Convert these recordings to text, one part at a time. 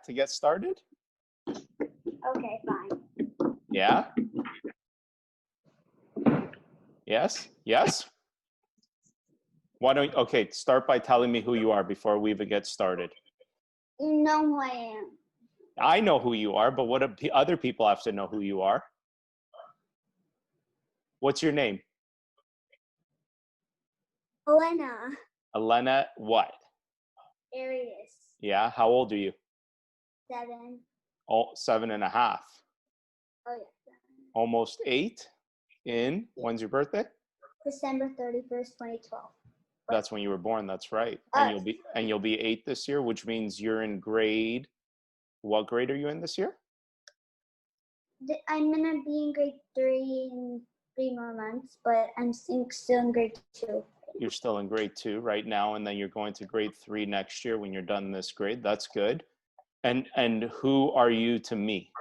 to get started? Okay, fine. Yeah? Yes? Yes? Why don't, okay, start by telling me who you are before we even get started. You know who I am. I know who you are, but what do other people have to know who you are? What's your name? Elena. Elena what? Arius. Yeah, how old are you? 7. Oh, 7.5. Oh yeah. 7. Almost 8 when's your birthday? December 31st, 2012. That's when you were born, that's right. And you'll be 8 this year, which means you're in grade, what grade are you in this year? I'm gonna be in grade 3 in 3 more months, but I'm still in grade 2. You're still in grade 2 right now, and then you're going to grade 3 next year when you're done this grade. That's good. And who are you to me?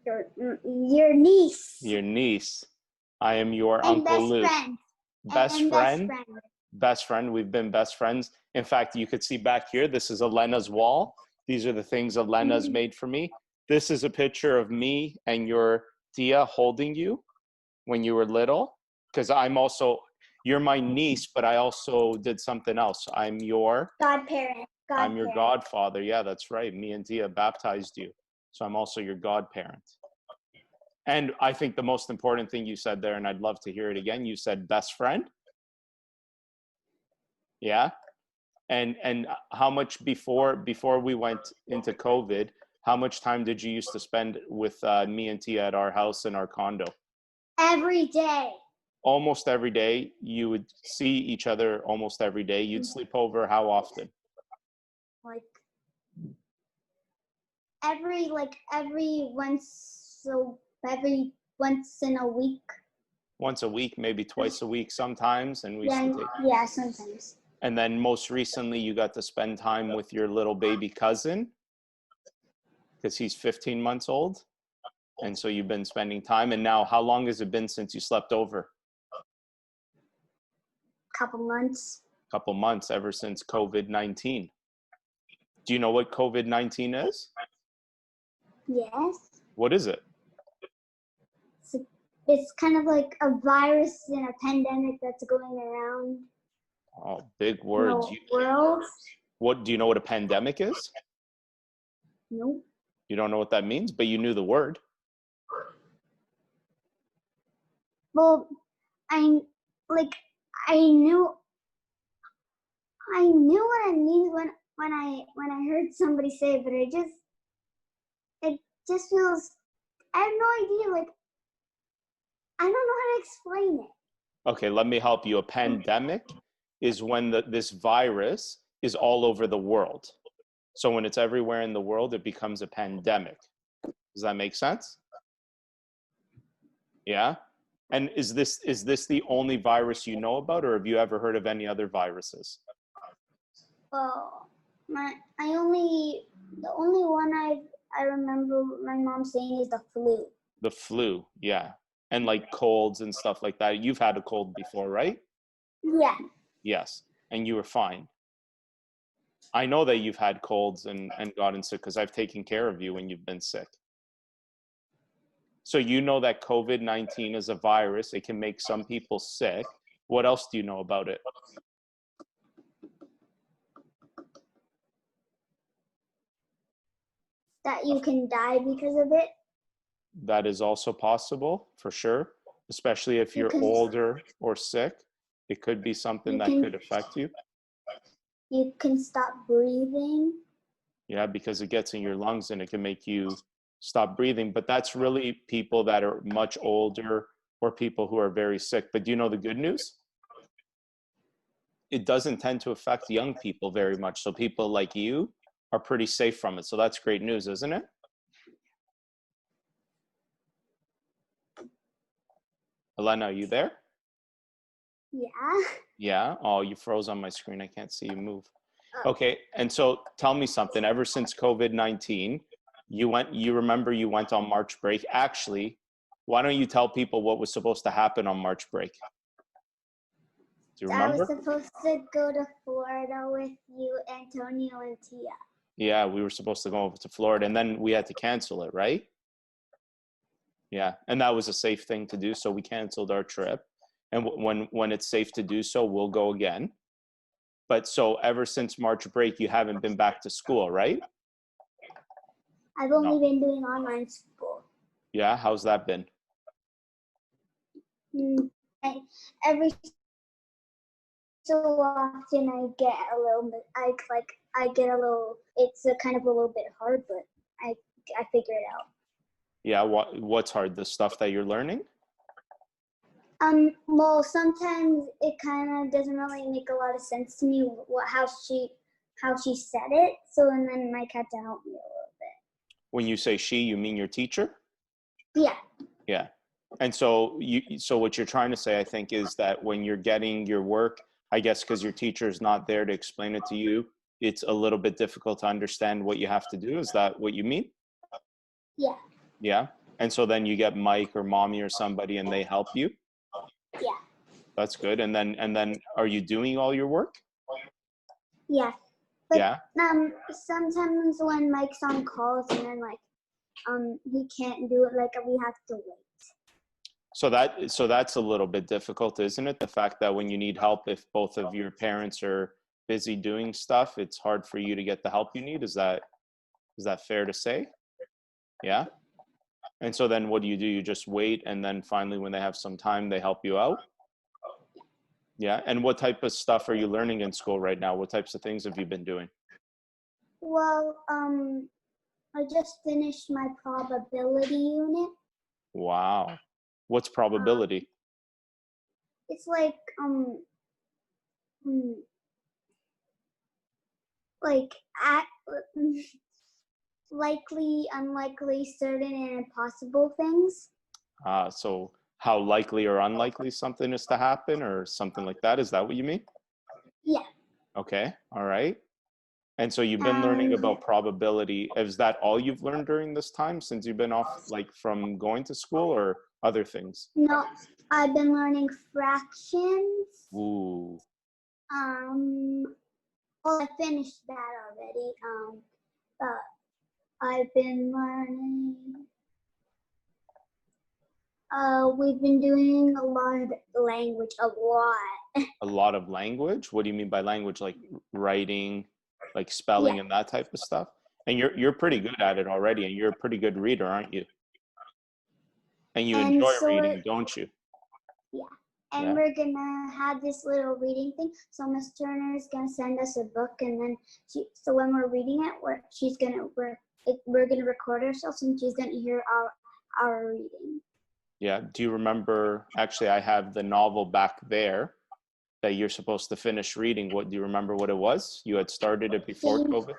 Your niece. Your niece. I am your and Uncle best Luke. friend. Best and friend? Best friend. Best friend. We've been best friends. In fact, you could see back here, this is Elena's wall. These are the things Elena's made for me. This is a picture of me and your Dia holding you when you were little. Because you're my niece, but I also did something else. I'm your godparent. I'm your godfather. Yeah, that's right. Me and Dia baptized you. So I'm also your godparent. And I think the most important thing you said there, and I'd love to hear it again, you said best friend. Yeah. And how much before we went into COVID, how much time did you used to spend with me and Tia at our house in our condo? Every day. Almost every day. You would see each other almost every day. You'd sleep over how often? Every once in a week. Once a week, maybe twice a week sometimes. And yeah, sometimes. And then most recently you got to spend time with your little baby cousin because he's 15 months old. And so you've been spending time. And now how long has it been since you slept over? Couple months, ever since COVID-19. Do you know what COVID-19 is? Yes. What is it? It's kind of like a virus and a pandemic that's going around. Oh, big words. World. What do you know what a pandemic is? Nope. You don't know what that means, but you knew the word. Well, I knew what it means when I heard somebody say it, but it just feels, I have no idea, I don't know how to explain it. Okay, let me help you. A pandemic is when this virus is all over the world. So when it's everywhere in the world, it becomes a pandemic. Does that make sense? Yeah? And is this the only virus you know about, or have you ever heard of any other viruses? Well, the only one I remember my mom saying is the flu. The flu, yeah. And like colds and stuff like that. You've had a cold before, right? Yeah. Yes. And you were fine. I know that you've had colds and gotten sick because I've taken care of you when you've been sick. So you know that COVID-19 is a virus. It can make some people sick. What else do you know about it? That you can die because of it. That is also possible, for sure. Especially if you're older or sick. It could be something that could affect you. You can stop breathing. Yeah, because it gets in your lungs and it can make you stop breathing. But that's really people that are much older or people who are very sick. But do you know the good news? It doesn't tend to affect young people very much. So people like you are pretty safe from it. So that's great news, isn't it? Elena, are you there? Yeah. Yeah? Oh, you froze on my screen. I can't see you move. Okay, and so tell me something. Ever since COVID-19, you remember you went on March break. Actually, why don't you tell people what was supposed to happen on March break? Do you remember? I was supposed to go to Florida with you, Antonio, and Tia. Yeah, we were supposed to go over to Florida, and then we had to cancel it, right? Yeah, and that was a safe thing to do, so we canceled our trip. And when it's safe to do so, we'll go again. But so ever since March break, you haven't been back to school, right? I've only been doing online school. Yeah, how's that been? Every so often I get a little bit, it's a kind of a little bit hard, but I figure it out. Yeah, what's hard? The stuff that you're learning? Well, sometimes it kind of doesn't really make a lot of sense to me how she said it. So, and then Mike had to help me a little bit. When you say she, you mean your teacher? Yeah. Yeah. And so so what you're trying to say, I think, is that when you're getting your work, I guess because your teacher is not there to explain it to you, it's a little bit difficult to understand what you have to do. Is that what you mean? Yeah. Yeah. And so then you get Mike or mommy or somebody and they help you? Yeah. That's good. And then are you doing all your work? Yeah. But, yeah. Sometimes when Mike's on calls and then he can't do it, we have to wait. So that's a little bit difficult, isn't it? The fact that when you need help, if both of your parents are busy doing stuff, it's hard for you to get the help you need. Is that fair to say? Yeah. And so then what do? You just wait, and then finally when they have some time, they help you out? Yeah. And what type of stuff are you learning in school right now? What types of things have you been doing? Well, I just finished my probability unit. Wow. What's probability? It's like likely, unlikely, certain, and impossible things. So how likely or unlikely something is to happen or something like that? Is that what you mean? Yeah. Okay. All right. And so you've been learning about probability. Is that all you've learned during this time since you've been off, from going to school, or other things? No, I've been learning fractions. Ooh. Well, I finished that already. But I've been learning. We've been doing a lot of language, a lot. A lot of language? What do you mean by language? Like writing, like spelling, and that type of stuff? And you're pretty good at it already, and you're a pretty good reader, aren't you? And you enjoy reading, don't you? Yeah. And we're gonna have this little reading thing. So Miss Turner is gonna send us a book, and then so when we're reading it, we're gonna record ourselves, and she's gonna hear our reading. Yeah. Do you remember? Actually, I have the novel back there that you're supposed to finish reading. Do you remember what it was? You had started it before COVID?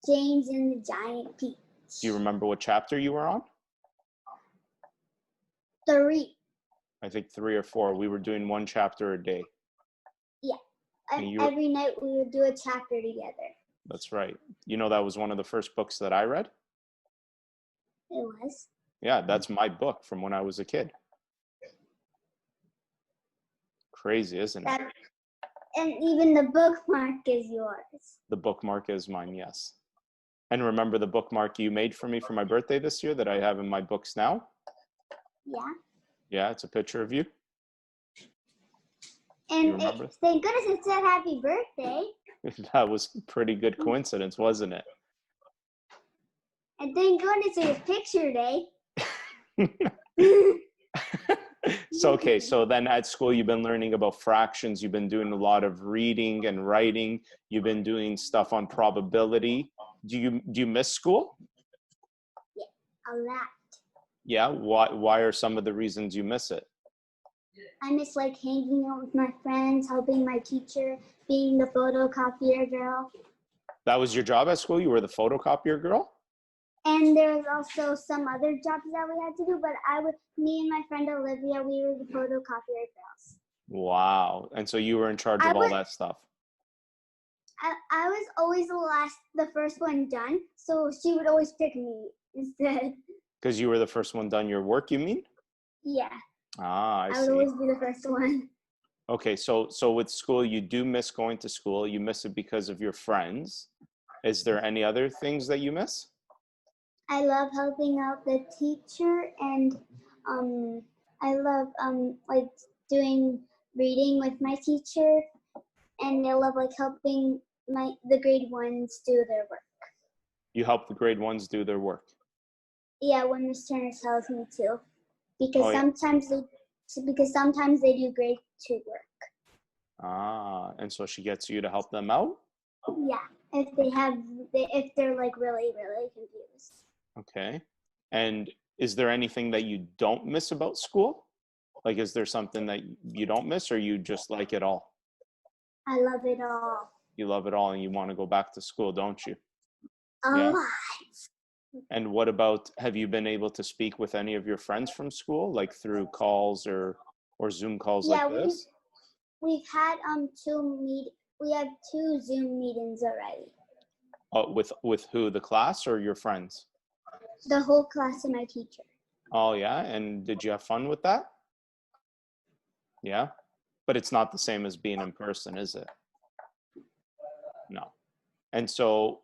James and the Giant Peach. Do you remember what chapter you were on? 3. I think 3 or 4. We were doing one chapter a day. Yeah. Every night we would do a chapter together. That's right. You know, that was one of the first books that I read? It was? Yeah, that's my book from when I was a kid. Crazy, isn't it? And even the bookmark is yours. The bookmark is mine, yes. And remember the bookmark you made for me for my birthday this year that I have in my books now? Yeah. Yeah, it's a picture of you. And thank goodness it said happy birthday. That was a pretty good coincidence, wasn't it? And thank goodness it was picture day. So then at school you've been learning about fractions, you've been doing a lot of reading and writing, you've been doing stuff on probability. Do you miss school? Yeah, a lot. Yeah, why are some of the reasons you miss it? I miss hanging out with my friends, helping my teacher, being the photocopier girl. That was your job at school? You were the photocopier girl? And there was also some other jobs that we had to do, but me and my friend Olivia, we were the photocopier girls. Wow. And so you were in charge of all that stuff. I was always the first one done, so she would always pick me instead. Because you were the first one done your work, you mean? Yeah. I see. I would always be the first one. Okay, so with school, you do miss going to school. You miss it because of your friends. Is there any other things that you miss? I love helping out the teacher, and I love like doing reading with my teacher, and I love like helping the grade ones do their work. You help the grade ones do their work? Yeah, when Miss Turner tells me to, because Oh, yeah. sometimes they do grade 2 work. And so she gets you to help them out? Yeah, if they're like really, really confused. Okay. And is there anything that you don't miss about school? Like, is there something that you don't miss, or you just like it all? I love it all. You love it all and you want to go back to school, don't you? A Yeah. lot. And what about, have you been able to speak with any of your friends from school, like through calls or Zoom calls like this? We've had we have 2 Zoom meetings already. With who, the class or your friends? The whole class and my teacher. Oh yeah, and did you have fun with that? Yeah, but it's not the same as being in person, is it? No. And so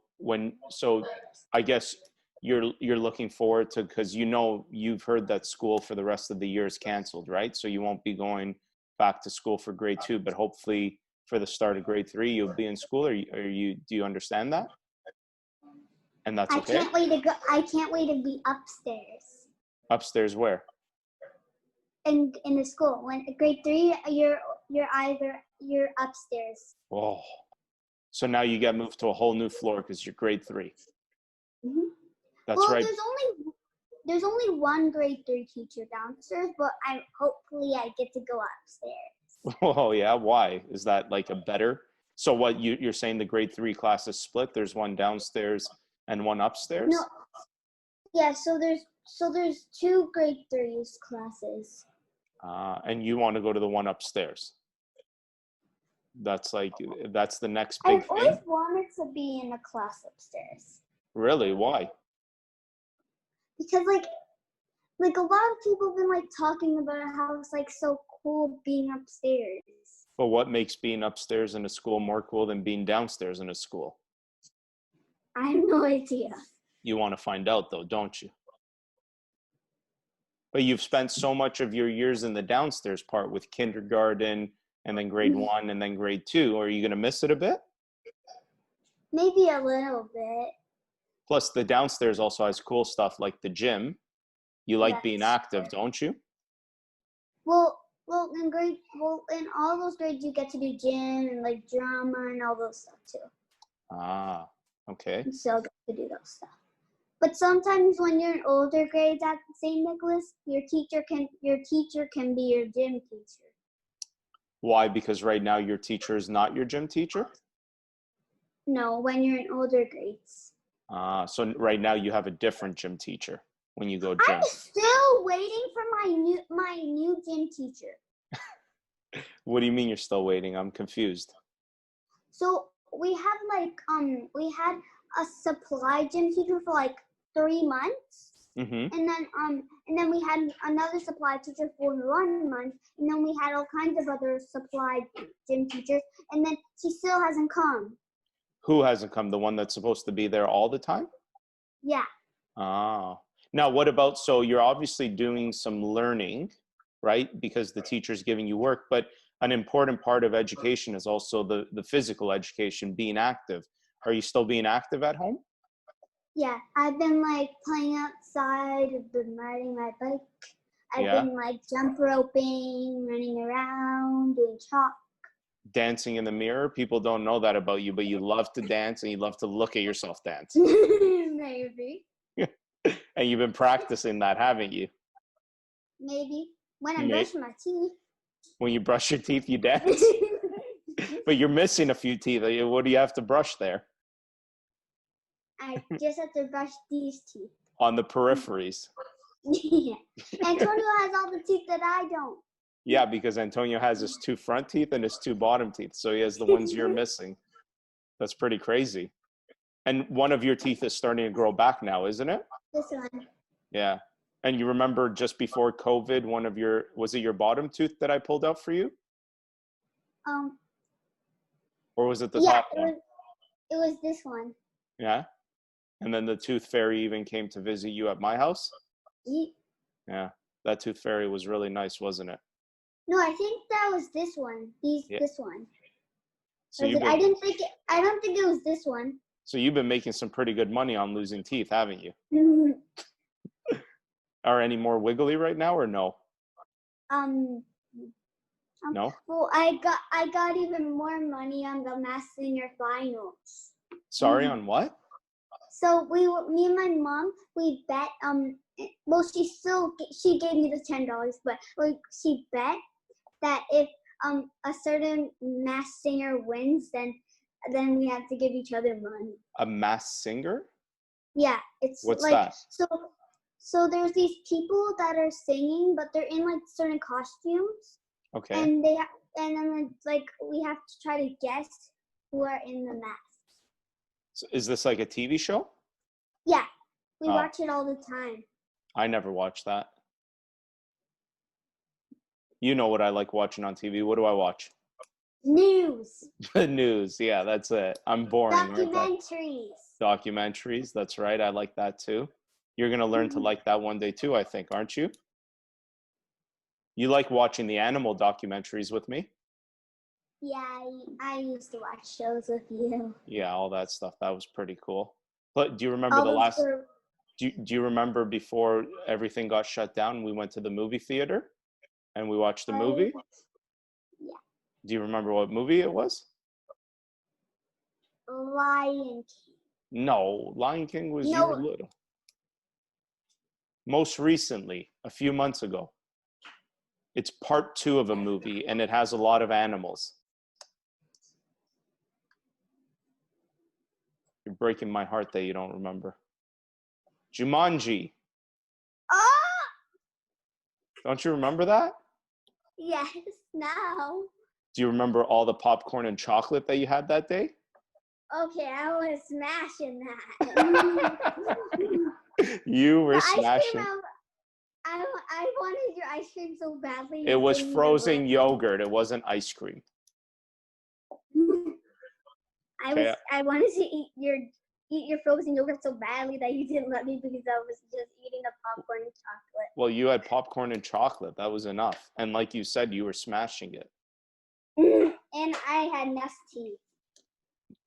I guess you're looking forward to, because you've heard that school for the rest of the year is canceled, right? So you won't be going back to school for grade 2, but hopefully for the start of grade 3 you'll be in school. Do you understand that? And that's okay? I can't wait to be upstairs. Upstairs where? In the school. When grade 3, you're upstairs. Oh, so now you get moved to a whole new floor because you're grade 3. Mm-hmm. That's right. There's only one grade 3 teacher downstairs, but hopefully I get to go upstairs. Oh yeah, why? Is that like a better? So what you're saying, the grade 3 class is split? There's one downstairs and one upstairs? No. Yeah, so there's 2 grade 3s classes. And you want to go to the one upstairs? That's the next big thing. I've always wanted to be in a class upstairs. Really? Why? Because like a lot of people have been like talking about how it's like so cool being upstairs. But what makes being upstairs in a school more cool than being downstairs in a school? I have no idea. You want to find out though, don't you? But you've spent so much of your years in the downstairs part with kindergarten and then grade 1 and then grade 2. Are you going to miss it a bit? Maybe a little bit. Plus the downstairs also has cool stuff like the gym. You like being active, don't you? Well, in all those grades you get to do gym and like drama and all those stuff too. Okay. You still get to do those stuff. But sometimes when you're in older grades at St. Nicholas, your teacher can be your gym teacher. Why? Because right now your teacher is not your gym teacher? No, when you're in older grades. So right now you have a different gym teacher when you go gym. I'm still waiting for my new gym teacher. What do you mean you're still waiting? I'm confused. So we had a supply gym teacher for like 3 months. Mm-hmm. And then we had another supply teacher for 1 month, and then we had all kinds of other supply gym teachers, and then she still hasn't come. Who hasn't come? The one that's supposed to be there all the time? Yeah. Now what about, so you're obviously doing some learning, right? Because the teacher's giving you work, but an important part of education is also the physical education, being active. Are you still being active at home? Yeah, I've been like playing outside, I've been riding my bike, I've been like jump roping, running around, doing chalk. Dancing in the mirror? People don't know that about you, but you love to dance and you love to look at yourself dance. Maybe. And you've been practicing that, haven't you? Maybe. When I'm brushing my teeth. When you brush your teeth, you dance? But you're missing a few teeth. What do you have to brush there? I just have to brush these teeth. On the peripheries. Yeah. Antonio has all the teeth that I don't. Yeah, because Antonio has his 2 front teeth and his 2 bottom teeth. So he has the ones you're missing. That's pretty crazy. And one of your teeth is starting to grow back now, isn't it? This one. Yeah. And you remember just before COVID, was it your bottom tooth that I pulled out for you? Or was it the top one? It was this one. Yeah. And then the tooth fairy even came to visit you at my house. Ye- Yeah. That tooth fairy was really nice, wasn't it? No, I think that was this one. Yeah. This one. So I don't think it was this one. So you've been making some pretty good money on losing teeth, haven't you? Are any more wiggly right now or no? No? Well, I got even more money on the Masked Singer finals. Sorry, on what? So me and my mom, we bet. Well, she gave me the $10, but she bet that if a certain Masked Singer wins, then we have to give each other money. A Masked Singer? Yeah, it's What's like that? So there's these people that are singing, but they're in like certain costumes. Okay. And then like we have to try to guess who are in the masks. So is this like a TV show? Yeah, we watch it all the time. I never watched that. You know what I like watching on TV. What do I watch? News. The news. Yeah, that's it. I'm boring. Documentaries. Documentaries. That's right. I like that too. You're going to learn to like that one day too, I think, aren't you? You like watching the animal documentaries with me? Yeah, I used to watch shows with you. Yeah, all that stuff. That was pretty cool. But do you remember do you remember before everything got shut down, we went to the movie theater and we watched the movie? Yeah. Do you remember what movie it was? Lion King. No, Lion King was you were little. Most recently, a few months ago. It's part 2 of a movie and it has a lot of animals. You're breaking my heart that you don't remember. Jumanji. Oh! Don't you remember that? Yes, now. Do you remember all the popcorn and chocolate that you had that day? Okay, I was smashing that. You were smashing. I wanted your ice cream so badly. It was frozen yogurt. It wasn't ice cream. I wanted to eat your frozen yogurt so badly that you didn't let me because I was just eating the popcorn and chocolate. Well, you had popcorn and chocolate. That was enough. And like you said, you were smashing it. And I had Nestea.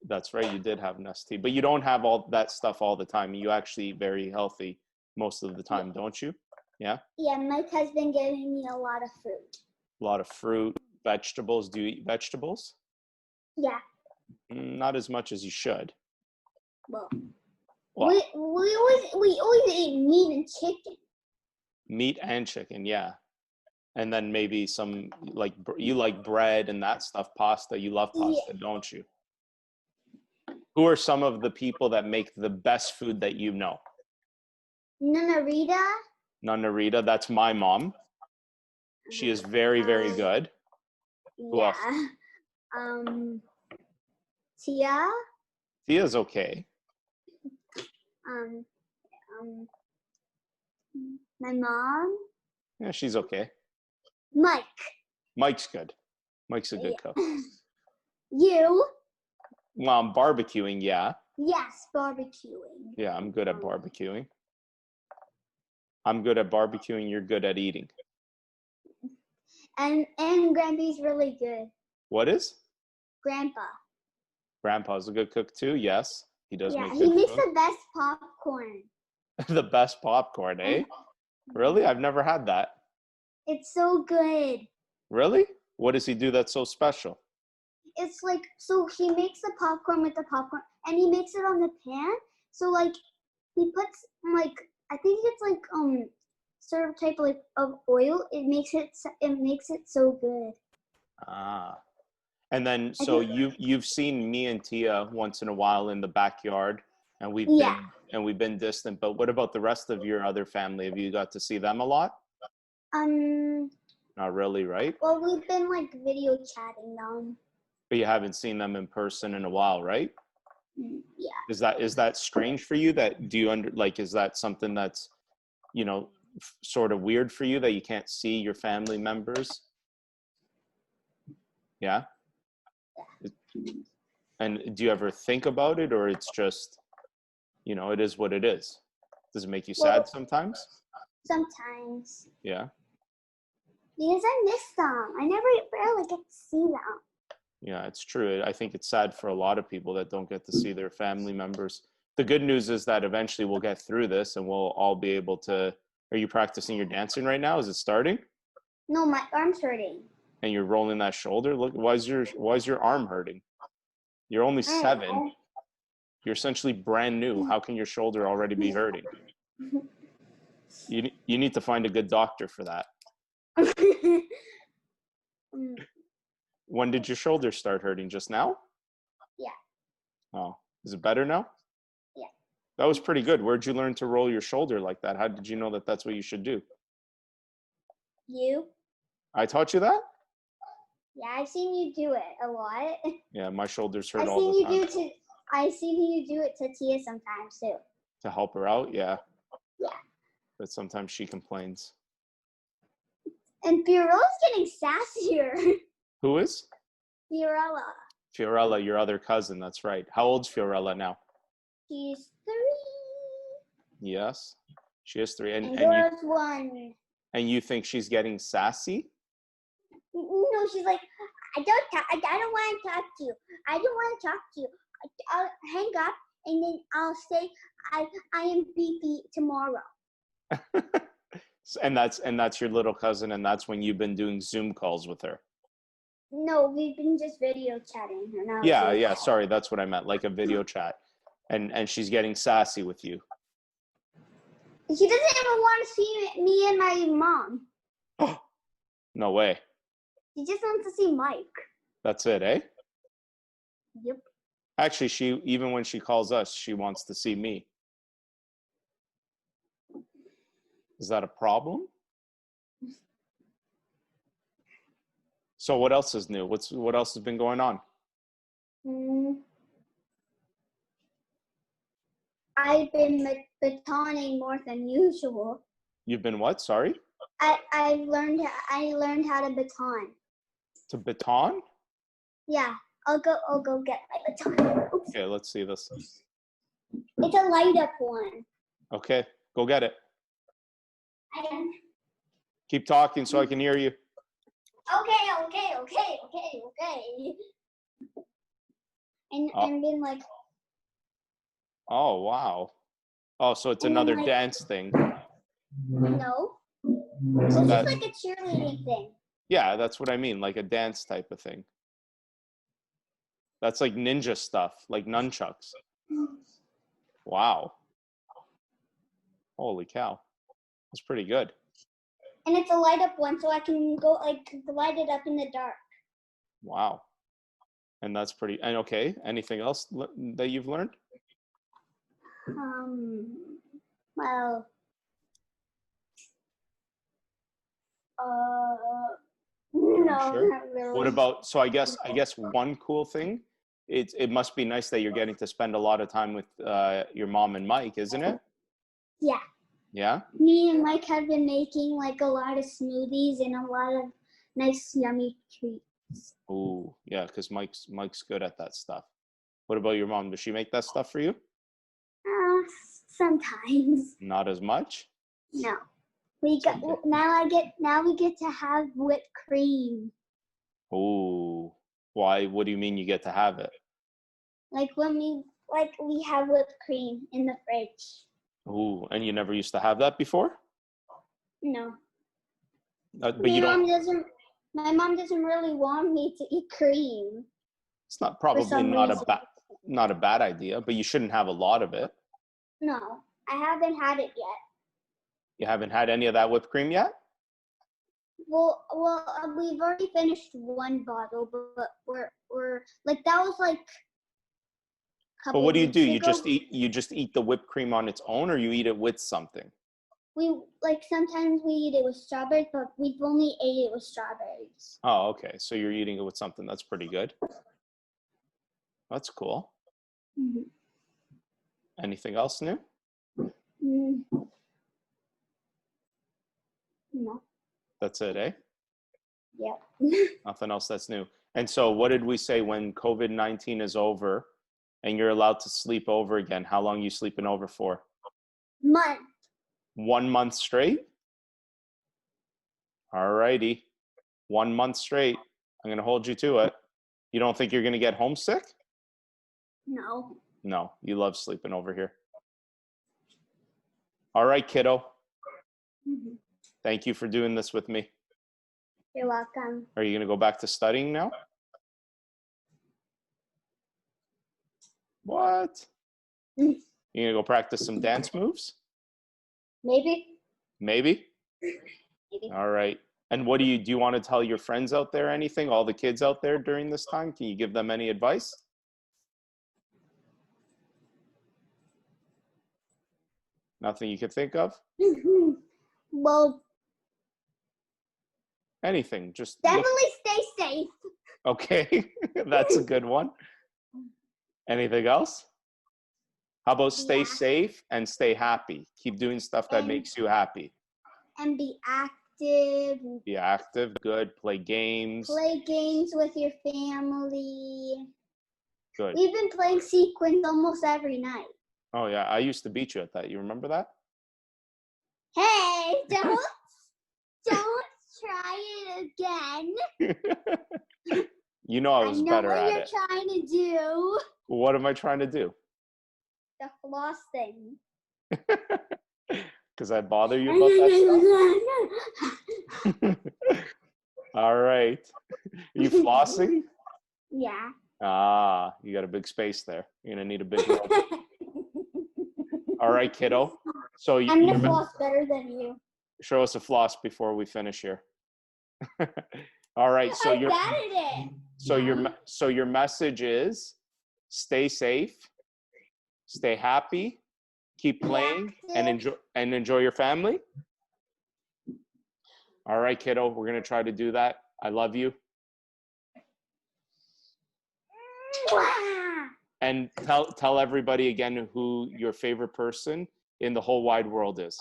That's right. You did have Nestea. But you don't have all that stuff all the time. You actually eat very healthy most of the time, don't you? Yeah? Yeah, Mike has been giving me a lot of fruit. A lot of fruit, vegetables. Do you eat vegetables? Yeah. Not as much as you should. Well, we always eat meat and chicken. Meat and chicken, yeah. And then maybe some, like, you like bread and that stuff, pasta. You love pasta, don't you? Who are some of the people that make the best food that you know? Nanarita, that's my mom. She is very, very good. Who else? Tia. Tia's okay. My mom. Yeah, she's okay. Mike's good. Mike's a good cook. You. Well, I'm barbecuing, yeah. Yes, barbecuing. Yeah, I'm good at barbecuing. I'm good at barbecuing. You're good at eating. And Grampy's really good. What is? Grandpa. Grandpa's a good cook too. Yes, he does make good he makes food. the best popcorn. The best popcorn, eh? Really? I've never had that. It's so good. Really? What does he do that's so special? It's like, so he makes the popcorn with the popcorn and he makes it on the pan. So like he puts like, I think it's like certain type of oil. It makes it so good. Ah. And then so you've seen me and Tia once in a while in the backyard and we've been distant, but what about the rest of your other family? Have you got to see them a lot? Not really, right? Well, we've been like video chatting them. But you haven't seen them in person in a while, right? Yeah. Is that strange for you? That is that something that's, you know, sort of weird for you that you can't see your family members? Yeah. And do you ever think about it, or it's just You know, it is what it is. Does it make you Well, sad sometimes? sometimes. Yeah. Because I miss them. I never barely get to see them. Yeah, it's true. I think it's sad for a lot of people that don't get to see their family members. The good news is that eventually we'll get through this and we'll all be able to. Are you practicing your dancing right now? Is it starting? No, my arm's hurting. And you're rolling that shoulder? Look, why is your arm hurting? You're only I don't 7. know. You're essentially brand new. How can your shoulder already be hurting? You need to find a good doctor for that. Mm, When did your shoulder start hurting? Just now? yeah. Oh, is it better now? Yeah. That was pretty good. Where'd you learn to roll your shoulder like that? How did you know that that's what you should do? You? I taught you that? Yeah, I've seen you do it a lot. Yeah, my shoulders hurt I've all seen the you time. I've seen you do it to Tia sometimes too. To help her out, yeah. Yeah. But sometimes she complains. And Fiorella's getting sassier. Who is? Fiorella. Fiorella, your other cousin, that's right. How old's Fiorella now? She's 3. Yes, she is 3. And Dora's 1. And you think she's getting sassy? No, she's like, I don't want to talk to you. I don't want to talk to you. I'll hang up and then I'll say I am beefy tomorrow. And that's your little cousin, and that's when you've been doing Zoom calls with her. No, we've been just video chatting. Yeah, sorry, that's what I meant, like a video chat. And she's getting sassy with you. She doesn't even want to see me and my mom. No way. She just wants to see Mike. That's it, eh? Yep. Actually, even when she calls us, she wants to see me. Is that a problem? So what else is new? What else has been going on? I've been batoning more than usual. You've been what? Sorry? I learned how to baton. To baton? Yeah, I'll go get my baton. Oops. Okay, let's see this. It's a light up one. Okay, go get it. I am. Keep talking so I can hear you. Okay. And then like. Oh, wow. Oh, so it's another dance thing. No. It's just like a cheerleading thing. Yeah, that's what I mean, like a dance type of thing. That's like ninja stuff, like nunchucks. Wow. Holy cow. That's pretty good. And it's a light up one, so I can go like light it up in the dark. Wow. And that's pretty, and okay, anything else that you've learned? Well, no, Sure. not really. What about, so I guess one cool thing, it must be nice that you're getting to spend a lot of time with your mom and Mike, isn't it? Yeah. Yeah? Me and Mike have been making like a lot of smoothies and a lot of nice yummy treats. Ooh, yeah, because Mike's good at that stuff. What about your mom? Does she make that stuff for you? Sometimes. Not as much? No. Now we get to have whipped cream. Ooh. Why? What do you mean you get to have it? Like when we have whipped cream in the fridge. Ooh, and you never used to have that before? No. But my you don't. My mom doesn't really want me to eat cream. It's probably not a bad idea, but you shouldn't have a lot of it. No, I haven't had it yet. You haven't had any of that whipped cream yet? Well, we've already finished one bottle, but we're like that was like. But what do? You just eat the whipped cream on its own, or you eat it with something? We sometimes we eat it with strawberries, but we've only ate it with strawberries. Oh, okay. So you're eating it with something. That's pretty good. That's cool. Mm-hmm. Anything else new? No. That's it, eh? Yep. Nothing else that's new. And so what did we say when COVID-19 is over? and you're allowed to sleep over again. How long are you sleeping over for? Month. 1 month straight? All righty. 1 month straight. I'm going to hold you to it. You don't think you're going to get homesick? No. No, you love sleeping over here. All right, kiddo. Mhm. Thank you for doing this with me. You're welcome. Are you going to go back to studying now? What? Mm. You going to go practice some dance moves? Maybe. Maybe? Maybe. All right. And what do you want to tell your friends out there anything? All the kids out there during this time? Can you give them any advice? Nothing you could think of? Well, Anything. Just definitely stay safe. Okay. That's a good one. Anything else? How about stay Yeah. safe and stay happy? Keep doing stuff that makes you happy. And be active. Be active. Good. Play games. Play games with your family. Good. We've been playing sequence almost every night. Oh, yeah. I used to beat you at that. You remember that? Hey, don't try it again. You know I was better at it. I know what you're trying to do. What am I trying to do? The floss thing. Because I bother you about that stuff? All right. You flossing? Yeah. Ah, you got a big space there. You're going to need a big room. All right, kiddo. So I'm going to floss better than you. Show us a floss before we finish here. All right. So your message is stay safe, stay happy, keep playing, and enjoy your family. All right, kiddo. We're gonna try to do that. I love you. And tell everybody again who your favorite person in the whole wide world is.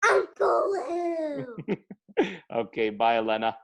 Uncle Lou. Okay. Bye, Elena.